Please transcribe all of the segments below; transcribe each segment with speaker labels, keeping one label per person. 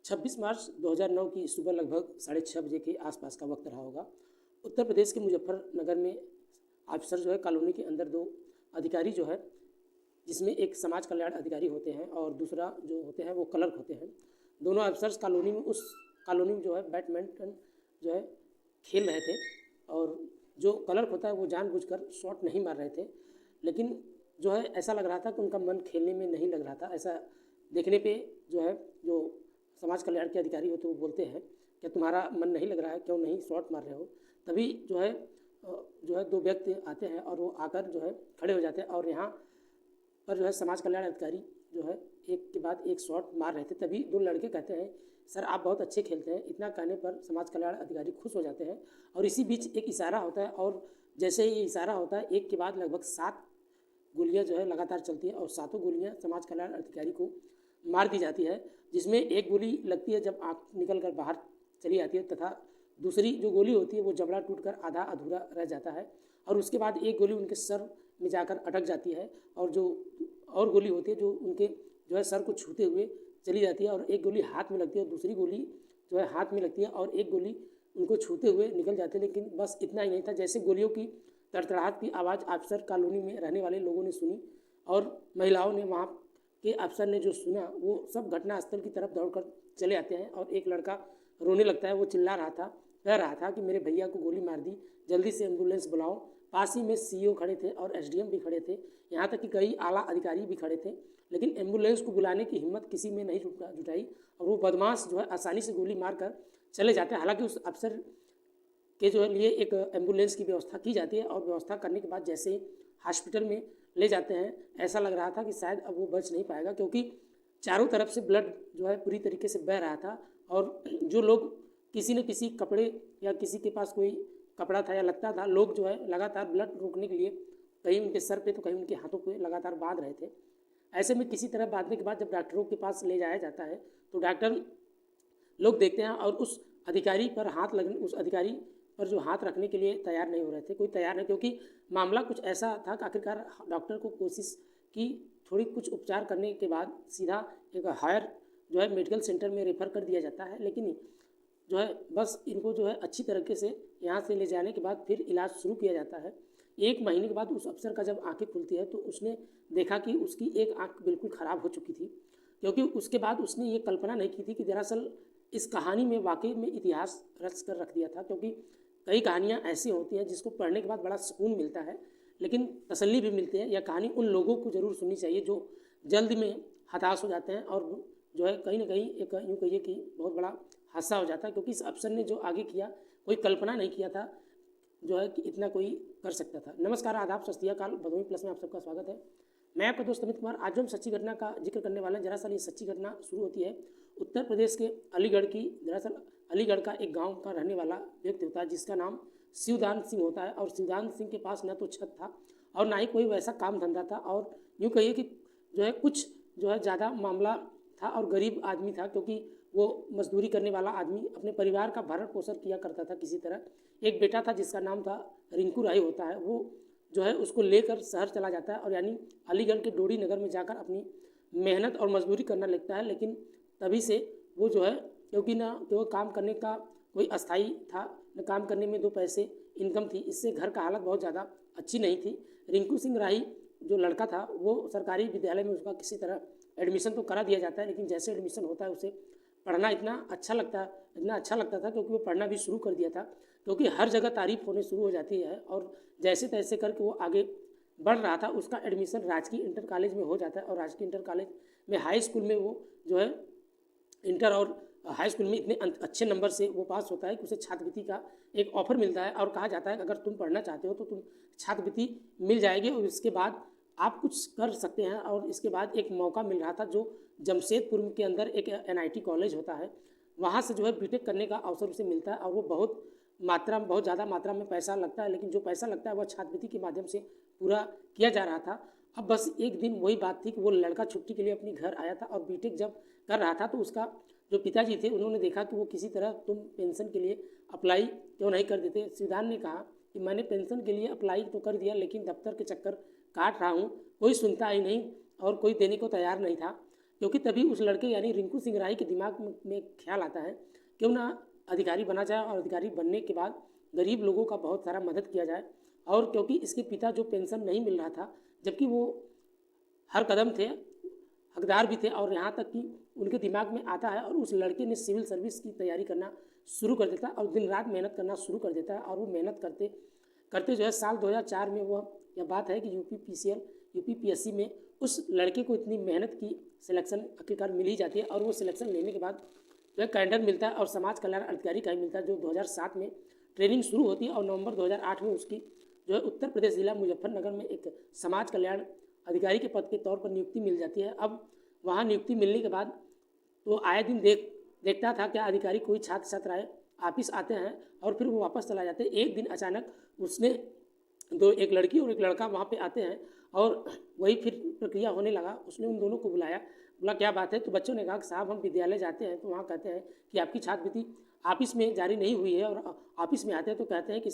Speaker 1: 26 मार्च 2009 की सुबह लगभग 6:30 बजे के आसपास का वक्त रहा होगा। उत्तर प्रदेश के मुजफ्फरनगर में अफसर जो है कॉलोनी के अंदर दो अधिकारी जो है, जिसमें एक समाज कल्याण अधिकारी होते हैं और दूसरा जो होते हैं वो क्लर्क होते हैं। दोनों अफसर्स कॉलोनी में जो है बैडमिंटन जो है खेल रहे थे और जो क्लर्क होता है वो जानबूझकर शॉट नहीं मार रहे थे, लेकिन जो है ऐसा लग रहा था कि उनका मन खेलने में नहीं लग रहा था। ऐसा देखने पे जो है जो समाज कल्याण के अधिकारी होते हैं वो बोलते हैं कि तुम्हारा मन नहीं लग रहा है, क्यों नहीं शॉट मार रहे हो। तभी जो है दो व्यक्ति आते हैं और वो आकर जो है खड़े हो जाते हैं और यहाँ पर जो है समाज कल्याण अधिकारी जो है एक के बाद एक शॉट मार रहे थे। तभी दो लड़के कहते हैं, सर आप बहुत अच्छे खेलते हैं। इतना कहने पर समाज कल्याण अधिकारी खुश हो जाते हैं और इसी बीच एक इशारा होता है और जैसे ही इशारा होता है एक के बाद लगभग 7 गोलियां जो है लगातार चलती है और सातों गोलियां समाज कल्याण अधिकारी को मार दी जाती है, जिसमें एक गोली लगती है जब आँख निकल कर बाहर चली आती है तथा दूसरी जो गोली होती है वो जबड़ा टूटकर आधा अधूरा रह जाता है और उसके बाद एक गोली उनके सर में जाकर अटक जाती है और जो और गोली होती है जो उनके जो है सर को छूते हुए चली जाती है और एक गोली हाथ में लगती है और दूसरी गोली जो है हाथ में लगती है और एक गोली उनको छूते हुए निकल जाती है। लेकिन बस इतना ही नहीं था, जैसे गोलियों की तड़तड़ाहट की आवाज़ अफसर कॉलोनी में रहने वाले लोगों ने सुनी और महिलाओं ने वहाँ के अफसर ने जो सुना वो सब घटनास्थल की तरफ दौड़कर चले आते हैं और एक लड़का रोने लगता है। वो चिल्ला रहा था, कह रहा था कि मेरे भैया को गोली मार दी, जल्दी से एम्बुलेंस बुलाओ। पास ही में सीईओ खड़े थे और एसडीएम भी खड़े थे, यहाँ तक कि कई आला अधिकारी भी खड़े थे, लेकिन एम्बुलेंस को बुलाने की हिम्मत किसी में नहीं जुटाई और वो बदमाश जो है आसानी से गोली मारकर चले जाते हैं। हालांकि उस अफसर के जो है लिए एक एम्बुलेंस की व्यवस्था की जाती है और व्यवस्था करने के बाद जैसे ही हॉस्पिटल में ले जाते हैं ऐसा लग रहा था कि शायद अब वो बच नहीं पाएगा, क्योंकि चारों तरफ से ब्लड जो है पूरी तरीके से बह रहा था और जो लोग किसी न किसी कपड़े या किसी के पास कोई कपड़ा था या लगता था, लोग जो है लगातार ब्लड रोकने के लिए कहीं उनके सर पे तो कहीं उनके हाथों पे लगातार बांध रहे थे। ऐसे में किसी तरह बांधने के बाद जब डॉक्टरों के पास ले जाया जाता है तो डॉक्टर लोग देखते हैं और उस अधिकारी पर जो हाथ रखने के लिए तैयार नहीं हो रहे थे, कोई तैयार नहीं, क्योंकि मामला कुछ ऐसा था कि आखिरकार डॉक्टर को कोशिश की थोड़ी कुछ उपचार करने के बाद सीधा एक हायर जो है मेडिकल सेंटर में रेफ़र कर दिया जाता है। लेकिन जो है बस इनको जो है अच्छी तरीके से यहाँ से ले जाने के बाद फिर इलाज शुरू किया जाता है। 1 महीने के बाद उस अफसर का जब आँखें खुलती है तो उसने देखा कि उसकी एक आँख बिल्कुल ख़राब हो चुकी थी, क्योंकि उसके बाद उसने ये कल्पना नहीं की थी कि दरअसल इस कहानी में वाकई में इतिहास रच कर रख दिया था। क्योंकि कई कहानियाँ ऐसी होती हैं जिसको पढ़ने के बाद बड़ा सुकून मिलता है, लेकिन तसल्ली भी मिलती है। यह कहानी उन लोगों को ज़रूर सुननी चाहिए जो जल्द में हताश हो जाते हैं और जो है कहीं ना कहीं एक यूँ कहिए कि बहुत बड़ा हादसा हो जाता है, क्योंकि इस अफसर ने जो आगे किया कोई कल्पना नहीं किया था जो है कि इतना कोई कर सकता था। नमस्कार, आदाब, सत श्री अकाल, भदोही प्लस में आप सबका स्वागत है। मैं आपका दोस्त अमित कुमार। आज हम सच्ची घटना का जिक्र करने वाले हैं। दरअसल ये सच्ची घटना शुरू होती है उत्तर प्रदेश के अलीगढ़ की। दरअसल अलीगढ़ का एक गांव का रहने वाला व्यक्ति होता है जिसका नाम शिवदान सिंह होता है और शिवदान सिंह के पास न तो छत था और ना ही कोई वैसा काम धंधा था और यूँ कहिए कि जो है कुछ जो है ज़्यादा मामला था और गरीब आदमी था, क्योंकि वो मजदूरी करने वाला आदमी अपने परिवार का भरण पोषण किया करता था किसी तरह। एक बेटा था जिसका नाम था रिंकू राय होता है, वो जो है उसको लेकर शहर चला जाता है और यानी अलीगढ़ के डोडी नगर में जाकर अपनी मेहनत और मजदूरी करना लगता है। लेकिन तभी से वो जो है क्योंकि ना तो काम करने का कोई अस्थाई था, न काम करने में 2 पैसे इनकम थी, इससे घर का हालत बहुत ज़्यादा अच्छी नहीं थी। रिंकू सिंह राही जो लड़का था वो सरकारी विद्यालय में उसका किसी तरह एडमिशन तो करा दिया जाता है, लेकिन जैसे एडमिशन होता है उसे पढ़ना इतना अच्छा लगता था क्योंकि वो पढ़ना भी शुरू कर दिया था, क्योंकि हर जगह तारीफ होने शुरू हो जाती है और जैसे तैसे करके वो आगे बढ़ रहा था। उसका एडमिशन राजकीय इंटर कॉलेज में हो जाता है और राजकीय इंटर कॉलेज में हाई स्कूल में वो जो है इंटर और हाई स्कूल में इतने अच्छे नंबर से वो पास होता है कि उसे छात्रवृत्ति का एक ऑफ़र मिलता है और कहा जाता है कि अगर तुम पढ़ना चाहते हो तो तुम छात्रवृत्ति मिल जाएगी और इसके बाद आप कुछ कर सकते हैं। और इसके बाद एक मौका मिल रहा था जो जमशेदपुर के अंदर एक एनआईटी कॉलेज होता है, वहाँ से जो है बीटेक करने का अवसर उसे मिलता है और वो बहुत ज़्यादा मात्रा में पैसा लगता है, लेकिन जो पैसा लगता है वह छात्रवृत्ति के माध्यम से पूरा किया जा रहा था। अब बस एक दिन वही बात थी कि वो लड़का छुट्टी के लिए अपने घर आया था और बीटेक जब कर रहा था तो उसका जो पिताजी थे उन्होंने देखा कि वो किसी तरह तुम पेंशन के लिए अप्लाई क्यों नहीं कर देते। शिवदान ने कहा कि मैंने पेंशन के लिए अप्लाई तो कर दिया, लेकिन दफ्तर के चक्कर काट रहा हूँ, कोई सुनता ही नहीं और कोई देने को तैयार नहीं था। क्योंकि तभी उस लड़के यानी रिंकू सिंह राही के दिमाग में ख्याल आता है क्यों ना अधिकारी बना जाए और अधिकारी बनने के बाद गरीब लोगों का बहुत सारा मदद किया जाए। और क्योंकि इसके पिता जो पेंशन नहीं मिल रहा था, जबकि वो हर कदम थे, हकदार भी थे, और यहाँ तक कि उनके दिमाग में आता है और उस लड़के ने सिविल सर्विस की तैयारी करना शुरू कर देता है और दिन रात मेहनत करना शुरू कर देता है। और वो मेहनत करते करते जो है साल 2004 में वह यह बात है कि यूपीपीएससी में उस लड़के को इतनी मेहनत की सिलेक्शन आखिरकार मिल ही जाती है। और वो सिलेक्शन लेने के बाद जो है कैडर मिलता है और समाज कल्याण अधिकारी का ही मिलता है, जो 2007 में ट्रेनिंग शुरू होती है और नवंबर 2008 में उसकी जो है उत्तर प्रदेश जिला मुजफ्फरनगर में एक समाज कल्याण अधिकारी के पद के तौर पर नियुक्ति मिल जाती है। अब वहाँ नियुक्ति मिलने के बाद तो आए दिन देखता था क्या अधिकारी कोई छात्र छात्र आए ऑफिस आते हैं और फिर वो वापस चला जाते। एक दिन अचानक उसने एक लड़की और एक लड़का वहाँ पे आते हैं और वही फिर प्रक्रिया होने लगा। उसने उन दोनों को बुलाया, बोला क्या बात है। तो बच्चों ने कहा कि साहब हम विद्यालय जाते हैं तो वहाँ कहते हैं कि आपकी छात्रवृत्ति ऑफिस में जारी नहीं हुई है, और ऑफिस में आते हैं तो कहते हैं कि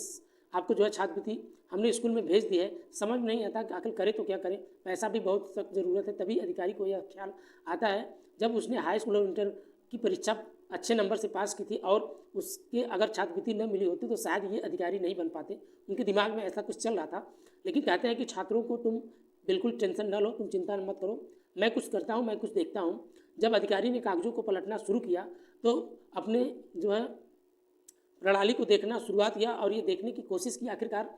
Speaker 1: आपको जो है छात्रवृत्ति हमने स्कूल में भेज दी है। समझ नहीं आता कि आखिर करे तो क्या करे, पैसा भी बहुत सख्त ज़रूरत है। तभी अधिकारी को यह ख्याल आता है जब उसने हाई स्कूल और इंटर की परीक्षा अच्छे नंबर से पास की थी और उसके अगर छात्रवृत्ति न मिली होती तो शायद ये अधिकारी नहीं बन पाते। उनके दिमाग में ऐसा कुछ चल रहा था। लेकिन कहते हैं कि छात्रों को तुम बिल्कुल टेंशन न लो, तुम चिंता मत करो, मैं कुछ करता हूँ, मैं कुछ देखता हूँ। जब अधिकारी ने कागजों को पलटना शुरू किया तो अपने जो है प्रणाली को देखना शुरुआत किया और ये देखने की कोशिश की आखिरकार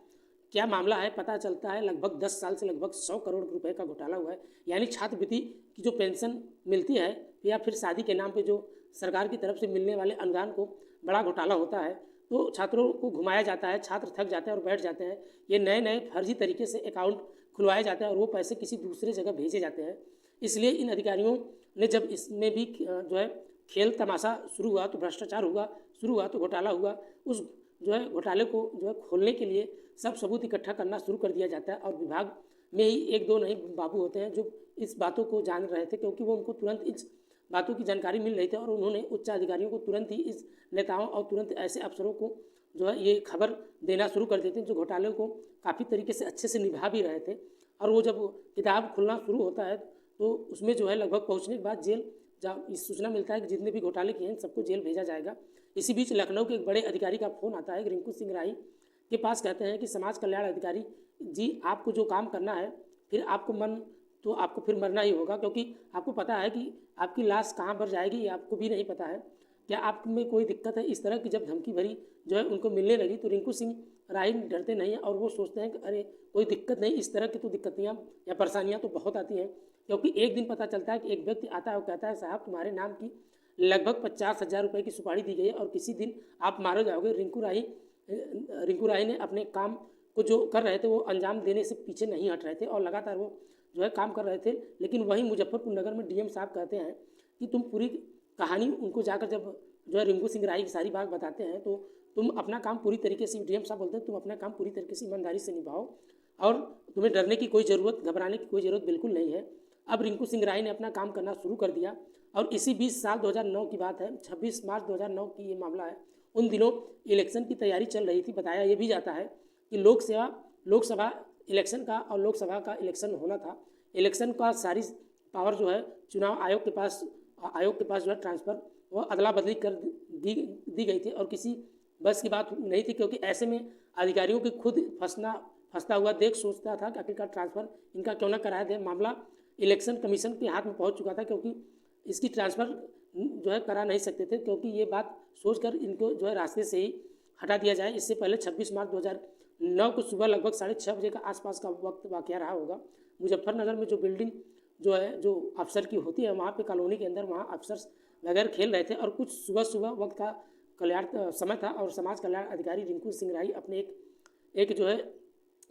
Speaker 1: क्या मामला है। पता चलता है लगभग 10 साल से लगभग 100 करोड़ रुपए का घोटाला हुआ है। यानी छात्रवृत्ति की जो पेंशन मिलती है या फिर शादी के नाम पे जो सरकार की तरफ से मिलने वाले अनुदान को बड़ा घोटाला होता है। तो छात्रों को घुमाया जाता है, छात्र थक जाते हैं और बैठ जाते हैं। ये नए नए फर्जी तरीके से अकाउंट खुलवाए जाते हैं और वो पैसे किसी दूसरे जगह भेजे जाते हैं। इसलिए इन अधिकारियों ने जब इसमें भी जो है खेल तमाशा शुरू हुआ तो भ्रष्टाचार शुरू हुआ तो घोटाला हुआ। उस जो है घोटाले को जो है खोलने के लिए सब सबूत इकट्ठा करना शुरू कर दिया जाता है। और विभाग में ही एक दो नहीं बाबू होते हैं जो इस बातों को जान रहे थे, क्योंकि वो उनको तुरंत इस बातों की जानकारी मिल रही थी और उन्होंने उच्च अधिकारियों को तुरंत ही इस नेताओं और तुरंत ऐसे अफसरों को जो है ये खबर देना शुरू कर देते हैं जो घोटाले को काफ़ी तरीके से अच्छे से निभा भी रहे थे। और वो जब किताब खुलना शुरू होता है तो उसमें जो है लगभग पहुँचने के बाद जेल जब इस सूचना मिलता है कि जितने भी घोटाले किए हैं सबको जेल भेजा जाएगा। इसी बीच लखनऊ के एक बड़े अधिकारी का फ़ोन आता है रिंकू सिंह राही के पास। कहते हैं कि समाज कल्याण अधिकारी जी, आपको जो काम करना है फिर आपको फिर मरना ही होगा, क्योंकि आपको पता है कि आपकी लाश कहाँ पर जाएगी ये आपको भी नहीं पता है। क्या आप में कोई दिक्कत है? इस तरह की जब धमकी भरी जो है उनको मिलने लगी तो रिंकू सिंह राही डरते नहीं हैं और वो सोचते हैं कि अरे कोई दिक्कत नहीं, इस तरह की तो दिक्कतियाँ या परेशानियाँ तो बहुत आती हैं। क्योंकि एक दिन पता चलता है कि एक व्यक्ति आता है और कहता है साहब तुम्हारे नाम की लगभग 50,000 रुपये की सुपारी दी गई है और किसी दिन आप मारे जाओगे। रिंकू राही ने अपने काम को जो कर रहे थे वो अंजाम देने से पीछे नहीं हट रहे थे और लगातार वो जो है काम कर रहे थे। लेकिन वहीं मुजफ्फरपुर नगर में डीएम साहब कहते हैं कि तुम पूरी कहानी उनको जाकर जब जो है रिंकू सिंह राही की सारी बात बताते हैं तो तुम अपना काम पूरी तरीके से, डीएम साहब बोलते हैं तुम अपना काम पूरी तरीके से ईमानदारी से निभाओ और तुम्हें डरने की कोई ज़रूरत, घबराने की कोई ज़रूरत बिल्कुल नहीं है। अब रिंकू सिंह राही ने अपना काम करना शुरू कर दिया और इसी 20 साल 2009 की बात है, 26 मार्च 2009 की ये मामला है। उन दिनों इलेक्शन की तैयारी चल रही थी। बताया ये भी जाता है कि लोकसभा इलेक्शन का और लोकसभा का इलेक्शन होना था। इलेक्शन का सारी पावर जो है चुनाव आयोग के पास जो है ट्रांसफ़र वो अदला बदली कर दी गई थी और किसी बस की बात नहीं थी, क्योंकि ऐसे में अधिकारियों की खुद फंसता हुआ देख सोचता था कि आखिरकार ट्रांसफ़र इनका क्यों ना कराया दे। मामला इलेक्शन कमीशन के हाथ में पहुंच चुका था, क्योंकि इसकी ट्रांसफ़र जो है करा नहीं सकते थे, क्योंकि ये बात सोचकर इनको जो है रास्ते से ही हटा दिया जाए। इससे पहले 26 मार्च 2009 को सुबह लगभग 6:30 बजे का आसपास का वक्त वाक़या रहा होगा। मुजफ्फरनगर में जो बिल्डिंग जो अफसर की होती है वहाँ पे कॉलोनी के अंदर वहाँ अफसर वगैरह खेल रहे थे और कुछ सुबह वक्त का कल्याण समय था और समाज कल्याण अधिकारी रिंकू सिंह राही अपने एक जो है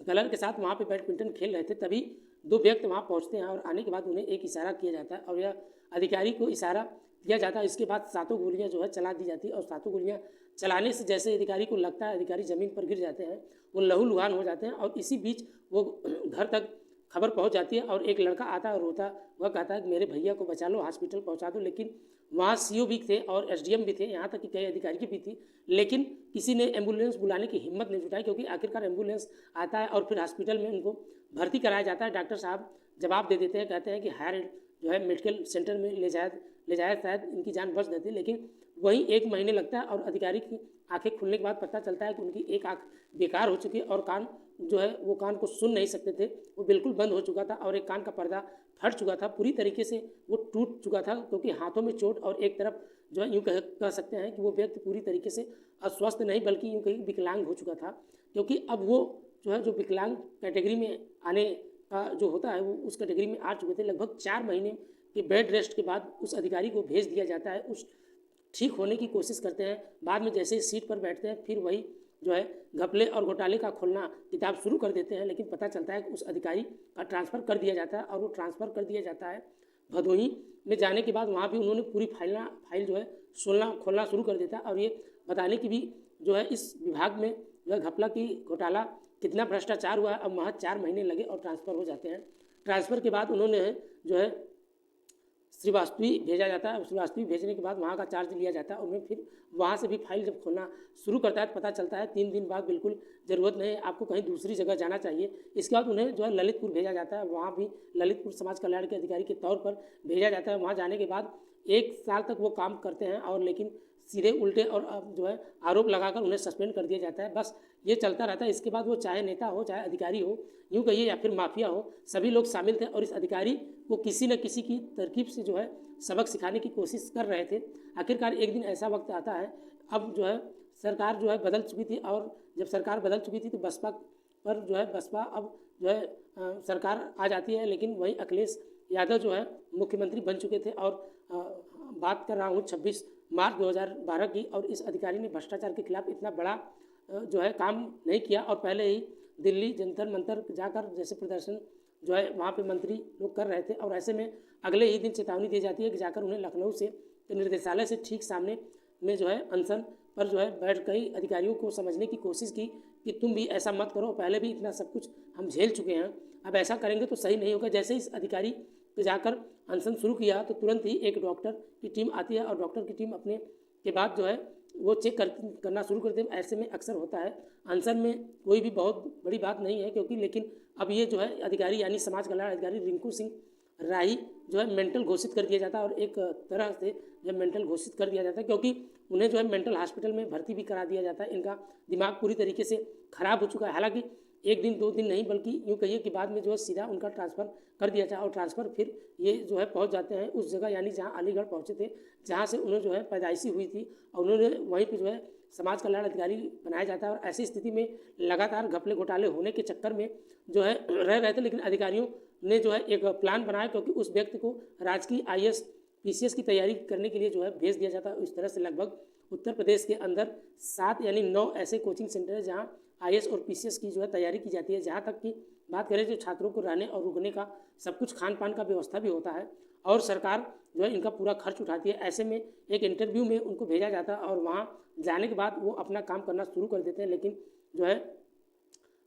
Speaker 1: कलर के साथ वहाँ पे बैडमिंटन खेल रहे थे। तभी दो व्यक्ति वहाँ पहुँचते हैं और आने के बाद उन्हें एक इशारा किया जाता है और यह अधिकारी को इशारा दिया जाता है। इसके बाद 7 गोलियाँ जो है चला दी जाती है और 7 गोलियाँ चलाने से जैसे अधिकारी को लगता है अधिकारी ज़मीन पर गिर जाते हैं, वो लहूलुहान हो जाते हैं। और इसी बीच वो घर तक खबर पहुंच जाती है और एक लड़का आता है और रोता वह कहता है कि मेरे भैया को बचा लो, हॉस्पिटल पहुंचा दो। लेकिन वहाँ सीओ भी थे और एसडीएम भी थे, यहाँ तक कि कई अधिकारी भी थी, लेकिन किसी ने एम्बुलेंस बुलाने की हिम्मत नहीं जुटाई, क्योंकि आखिरकार एम्बुलेंस आता है और फिर हॉस्पिटल में उनको भर्ती कराया जाता है। डॉक्टर साहब जवाब दे देते हैं, कहते हैं कि हायर जो है मेडिकल सेंटर में ले जाया शायद इनकी जान बच जाती, लेकिन वहीं 1 महीने लगता है और अधिकारी की आंखें खुलने के बाद पता चलता है कि उनकी एक आंख बेकार हो चुकी है और कान जो है वो कान को सुन नहीं सकते थे, वो बिल्कुल बंद हो चुका था और एक कान का पर्दा फट चुका था, पूरी तरीके से वो टूट चुका था, क्योंकि हाथों में चोट और एक तरफ जो है यूँ कह सकते हैं कि वो व्यक्ति पूरी तरीके से अस्वस्थ नहीं बल्कि यूँ कहीं विकलांग हो चुका था, क्योंकि अब वो जो है जो विकलांग कैटेगरी में आने का जो होता है वो उस कैटेगरी में आ चुके थे। लगभग 4 महीने के बेड रेस्ट के बाद उस अधिकारी को भेज दिया जाता है, उस ठीक होने की कोशिश करते हैं। बाद में जैसे ही सीट पर बैठते हैं फिर वही जो है घपले और घोटाले का खोलना किताब शुरू कर देते हैं, लेकिन पता चलता है कि उस अधिकारी का ट्रांसफ़र कर दिया जाता है और वो ट्रांसफ़र कर दिया जाता है भदोही में। जाने के बाद वहाँ भी उन्होंने पूरी फाइल जो है खोलना शुरू कर देता है और ये बताने की भी जो है इस विभाग में जो है घपला की घोटाला कितना भ्रष्टाचार हुआ है। अब महज 4 महीने लगे और ट्रांसफ़र हो जाते हैं। ट्रांसफ़र के बाद उन्होंने जो है श्रीवास्तवी भेजा जाता है। श्रीवास्तवी भेजने के बाद वहाँ का चार्ज लिया जाता है और उन्हें फिर वहाँ से भी फाइल जब खोलना शुरू करता है तो पता चलता है 3 दिन बाद बिल्कुल ज़रूरत नहीं है, आपको कहीं दूसरी जगह जाना चाहिए। इसके बाद उन्हें जो है ललितपुर भेजा जाता है, वहाँ भी ललितपुर समाज कल्याण के अधिकारी के तौर पर भेजा जाता है। वहाँ जाने के बाद 1 साल तक वो काम करते हैं और लेकिन सीधे उल्टे और जो है आरोप लगाकर उन्हें सस्पेंड कर दिया जाता है। बस ये चलता रहता है। इसके बाद वो चाहे नेता हो चाहे अधिकारी हो, यूँ कहिए या फिर माफिया हो, सभी लोग शामिल थे और इस अधिकारी को किसी न किसी की तरकीब से जो है सबक सिखाने की कोशिश कर रहे थे। आखिरकार एक दिन ऐसा वक्त आता है, अब जो है सरकार जो है बदल चुकी थी और जब सरकार बदल चुकी थी तो बसपा पर जो है बसपा अब जो है सरकार आ जाती है, लेकिन वहीं अखिलेश यादव जो है मुख्यमंत्री बन चुके थे। और बात कर रहा हूँ 26 मार्च 2012 की, और इस अधिकारी ने भ्रष्टाचार के खिलाफ इतना बड़ा जो है काम नहीं किया और पहले ही दिल्ली जंतर मंतर जाकर जैसे प्रदर्शन जो है वहाँ पे मंत्री लोग कर रहे थे और ऐसे में अगले ही दिन चेतावनी दी जाती है कि जाकर उन्हें लखनऊ से निर्देशालय से ठीक सामने में जो है अनशन पर जो है बैठ कई अधिकारियों को समझने की कोशिश की कि तुम भी ऐसा मत करो, पहले भी इतना सब कुछ हम झेल चुके हैं, अब ऐसा करेंगे तो सही नहीं होगा। जैसे इस अधिकारी पे जाकर अनशन शुरू किया तो तुरंत ही एक डॉक्टर की टीम आती है और डॉक्टर की टीम अपने के बाद जो है वो चेक करना शुरू करते हैं। ऐसे में अक्सर होता है, अनशन में कोई भी बहुत बड़ी बात नहीं है क्योंकि, लेकिन अब ये जो है अधिकारी यानी समाज कल्याण अधिकारी रिंकू सिंह राही जो है मेंटल घोषित कर दिया जाता है और एक तरह से जब मेंटल घोषित कर दिया जाता है क्योंकि उन्हें जो है मेंटल हॉस्पिटल में भर्ती भी करा दिया जाता है। इनका दिमाग पूरी तरीके से खराब हो चुका है। हालांकि 1 दिन 2 दिन नहीं बल्कि यूँ कहिए कि बाद में जो है सीधा उनका ट्रांसफ़र कर दिया जाए और ट्रांसफ़र फिर ये जो है पहुंच जाते हैं उस जगह यानी जहां अलीगढ़ पहुंचे थे, जहां से उन्हें जो है पैदाइशी हुई थी और उन्होंने वहीं पे जो है समाज कल्याण अधिकारी बनाया जाता है। और ऐसी स्थिति में लगातार घपले घोटाले होने के चक्कर में जो है रह रहे थे, लेकिन अधिकारियों ने जो है एक प्लान बनाया क्योंकि उस व्यक्ति को राजकीय IAS PCS की तैयारी करने के लिए जो है भेज दिया जाता है। इस तरह से लगभग उत्तर प्रदेश के अंदर 7 यानी 9 ऐसे कोचिंग सेंटर है जहाँ IAS और PCS की जो है तैयारी की जाती है। जहाँ तक कि बात करें जो छात्रों को रहने और रुकने का सब कुछ खान पान का व्यवस्था भी होता है और सरकार जो है इनका पूरा खर्च उठाती है। ऐसे में एक इंटरव्यू में उनको भेजा जाता है और वहाँ जाने के बाद वो अपना काम करना शुरू कर देते हैं, लेकिन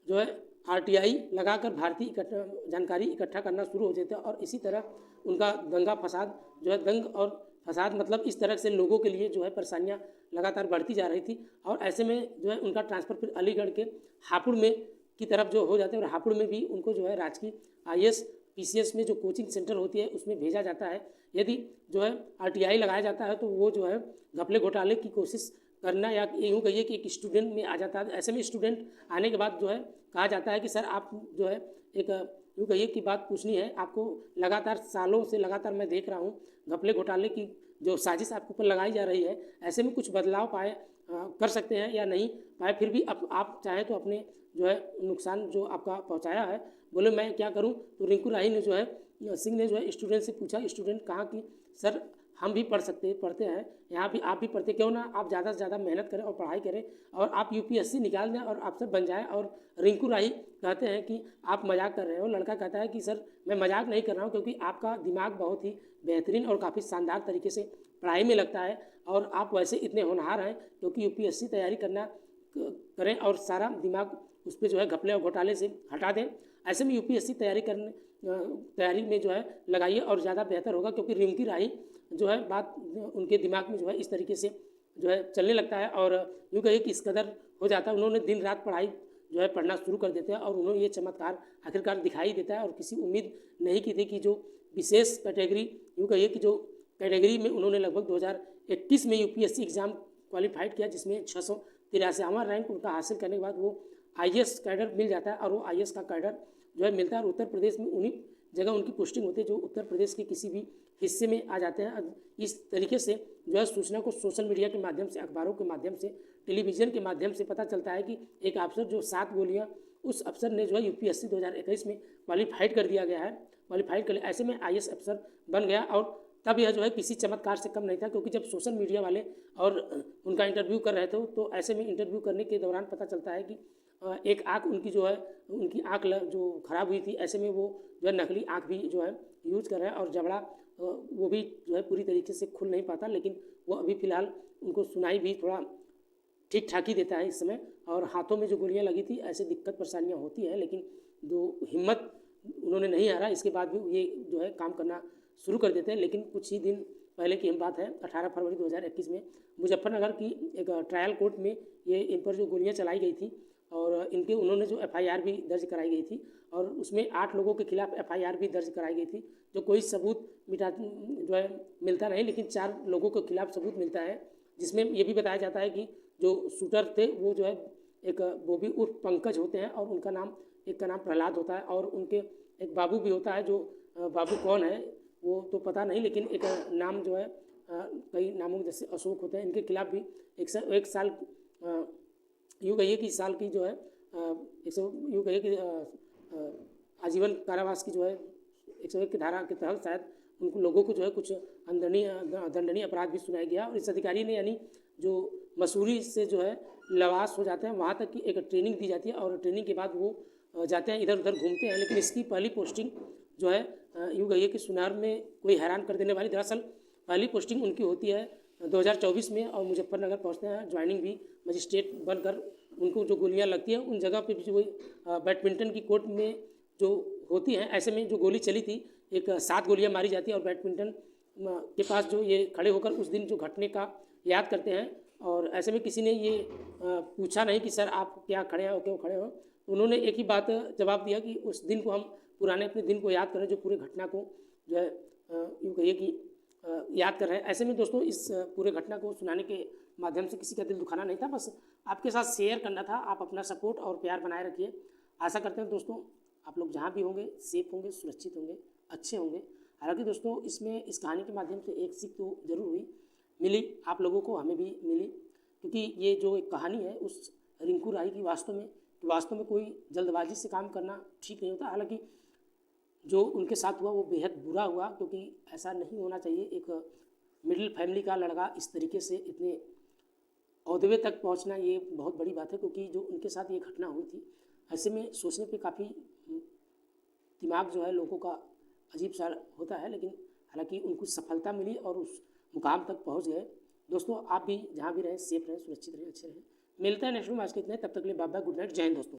Speaker 1: जो है RTI लगाकर भारतीय जानकारी इकट्ठा करना शुरू हो जाते हैं और इसी तरह उनका दंगा फसाद जो है दंग और फसाद मतलब इस तरह से लोगों के लिए जो है परेशानियाँ लगातार बढ़ती जा रही थी। और ऐसे में जो है उनका ट्रांसफ़र फिर अलीगढ़ के हापुड़ में की तरफ जो हो जाते हैं और हापुड़ में भी उनको जो है राजकीय IAS PCS में जो कोचिंग सेंटर होती है उसमें भेजा जाता है। यदि जो है RTI लगाया जाता है तो वो जो है घपले घोटाले की कोशिश करना या यूँ कहिए कि एक स्टूडेंट में आ जाता है। ऐसे में स्टूडेंट आने के बाद जो है कहा जाता है कि सर आप जो है एक यूँ कहिए कि बात पूछनी है आपको, लगातार सालों से लगातार मैं देख रहा हूँ घपले घोटाले की जो साजिश आपके ऊपर लगाई जा रही है, ऐसे में कुछ बदलाव कर सकते हैं या नहीं पाए, फिर भी आप चाहें तो अपने जो है नुकसान जो आपका पहुंचाया है बोले मैं क्या करूं। तो रिंकू राही ने जो है सिंह ने जो है स्टूडेंट से पूछा, स्टूडेंट कहा कि सर हम भी पढ़ते हैं यहाँ भी, आप भी पढ़ते, क्यों ना आप ज़्यादा से ज़्यादा मेहनत करें और पढ़ाई करें और आप UPSC निकाल दें और आपसे बन जाए। और रिंकू राही कहते हैं कि आप मजाक कर रहे हो। लड़का कहता है कि सर मैं मजाक नहीं कर रहा हूँ क्योंकि आपका दिमाग बहुत ही बेहतरीन और काफ़ी शानदार तरीके से पढ़ाई में लगता है और आप वैसे इतने होनहार हैं क्योंकि UPSC तैयारी करें और सारा दिमाग उस पर जो है घपले और घोटाले से हटा दें। ऐसे में UPSC तैयारी में जो है लगाइए और ज़्यादा बेहतर होगा क्योंकि रिंकू राही जो है बात उनके दिमाग में जो है इस तरीके से जो है चलने लगता है और यूँ कहिए कि इस कदर हो जाता है उन्होंने दिन रात पढ़ाई जो है पढ़ना शुरू कर देते हैं और उन्होंने ये चमत्कार आखिरकार दिखाई देता है। और किसी उम्मीद नहीं की थी कि जो विशेष कैटेगरी, यूँ कहिए कि जो कैटेगरी में उन्होंने लगभग 2021 में यूपीएससी एग्ज़ाम क्वालिफाइड किया, जिसमें 683वां रैंक उनका हासिल करने के बाद वो आईएएस कैडर मिल जाता है और वो आईएएस का कैडर जो है मिलता है और उत्तर प्रदेश में उन्हीं जगह उनकी पोस्टिंग होती है जो उत्तर प्रदेश के किसी भी हिस्से में आ जाते हैं। इस तरीके से जो है सूचना को सोशल मीडिया के माध्यम से, अखबारों के माध्यम से, टेलीविज़न के माध्यम से पता चलता है कि एक अफसर जो 7 गोलियाँ, उस अफसर ने जो है यूपीएससी 2021 में क्वालिफाइड कर दिया गया है, क्वालिफाइड कर लिया। ऐसे में आईएएस अफसर बन गया और तब यह जो है किसी चमत्कार से कम नहीं था, क्योंकि जब सोशल मीडिया वाले और उनका इंटरव्यू कर रहे थे तो ऐसे में इंटरव्यू करने के दौरान पता चलता है कि एक आँख उनकी जो है, उनकी आँख जो ख़राब हुई थी, ऐसे में वो जो है नकली आँख भी जो है यूज कर रहे हैं और जबड़ा वो भी जो है पूरी तरीके से खुल नहीं पाता, लेकिन वो अभी फ़िलहाल उनको सुनाई भी थोड़ा ठीक ठाक ही देता है इस समय। और हाथों में जो गोलियां लगी थी, ऐसे दिक्कत परेशानियां होती हैं, लेकिन जो हिम्मत उन्होंने नहीं हारा, इसके बाद भी ये जो है काम करना शुरू कर देते हैं। लेकिन कुछ ही दिन पहले की हम बात है, 18 फरवरी 2021 में मुजफ्फरनगर की एक ट्रायल कोर्ट में ये इन पर जो गोलियां चलाई गई थी और इनके उन्होंने जो एफआईआर भी दर्ज कराई गई थी और उसमें 8 लोगों के खिलाफ एफआईआर भी दर्ज कराई गई थी, जो कोई सबूत जो है मिलता नहीं, लेकिन 4 लोगों के खिलाफ सबूत मिलता है, जिसमें ये भी बताया जाता है कि जो शूटर थे वो जो है एक बॉबी उर्फ पंकज होते हैं और उनका नाम, एक का नाम प्रहलाद होता है और उनके एक बाबू भी होता है, जो बाबू कौन है वो तो पता नहीं, लेकिन एक नाम जो है कई नामों जैसे अशोक होते हैं, इनके खिलाफ भी एक साल यूँ कहिए कि साल की जो है यूँ कहिए कि आजीवन कारावास की जो है 101 की धारा के तहत शायद उनको लोगों को जो है कुछ दंडनीय अपराध भी सुनाया गया। और इस अधिकारी ने यानी जो मसूरी से जो है लवास हो जाते हैं वहाँ तक की एक ट्रेनिंग दी जाती है और ट्रेनिंग के बाद वो जाते हैं, इधर उधर घूमते हैं। लेकिन इसकी पहली पोस्टिंग जो है यूँ कहिए कि सुनार में कोई हैरान कर देने वाली, दरअसल पहली पोस्टिंग उनकी होती है 2024 में और मुजफ्फरनगर पहुँचते हैं ज्वाइनिंग भी मजिस्ट्रेट बनकर। उनको जो गोलियाँ लगती हैं उन जगह पे भी जो बैडमिंटन की कोर्ट में जो होती हैं, ऐसे में जो गोली चली थी, एक 7 गोलियाँ मारी जाती है और बैडमिंटन के पास जो ये खड़े होकर उस दिन जो घटने का याद करते हैं और ऐसे में किसी ने ये पूछा नहीं कि सर आप क्या खड़े हैं, क्यों खड़े हो। उन्होंने एक ही बात जवाब दिया कि उस दिन को हम पुराने अपने दिन को याद करें, जो पूरे घटना को जो है यूँ कहिए कि याद कर रहे हैं। ऐसे में दोस्तों इस पूरे घटना को सुनाने के माध्यम से किसी का दिल दुखाना नहीं था, बस आपके साथ शेयर करना था। आप अपना सपोर्ट और प्यार बनाए रखिए। आशा करते हैं दोस्तों आप लोग जहाँ भी होंगे सेफ होंगे, सुरक्षित होंगे, अच्छे होंगे। हालांकि दोस्तों इसमें इस कहानी के माध्यम से एक सीख तो ज़रूर हुई, मिली आप लोगों को, हमें भी मिली, क्योंकि ये जो एक कहानी है उस रिंकू राही की वास्तव में कोई जल्दबाजी से काम करना ठीक नहीं होता। हालांकि जो उनके साथ हुआ वो बेहद बुरा हुआ, क्योंकि ऐसा नहीं होना चाहिए। एक मिडिल फैमिली का लड़का इस तरीके से इतने औहदे तक पहुंचना ये बहुत बड़ी बात है, क्योंकि जो उनके साथ ये घटना हुई थी, ऐसे में सोचने पे काफ़ी दिमाग जो है लोगों का अजीब सा होता है। लेकिन हालांकि उनको सफलता मिली और उस मुकाम तक पहुंच गए। दोस्तों आप भी जहाँ भी रहें सेफ रहें, सुरक्षित रहें, अच्छे रहें। मिलते हैं नेक्स्ट में। आज के इतने, तब तक के लिए बाय बाय, गुड नाइट, जय हिंद दोस्तों।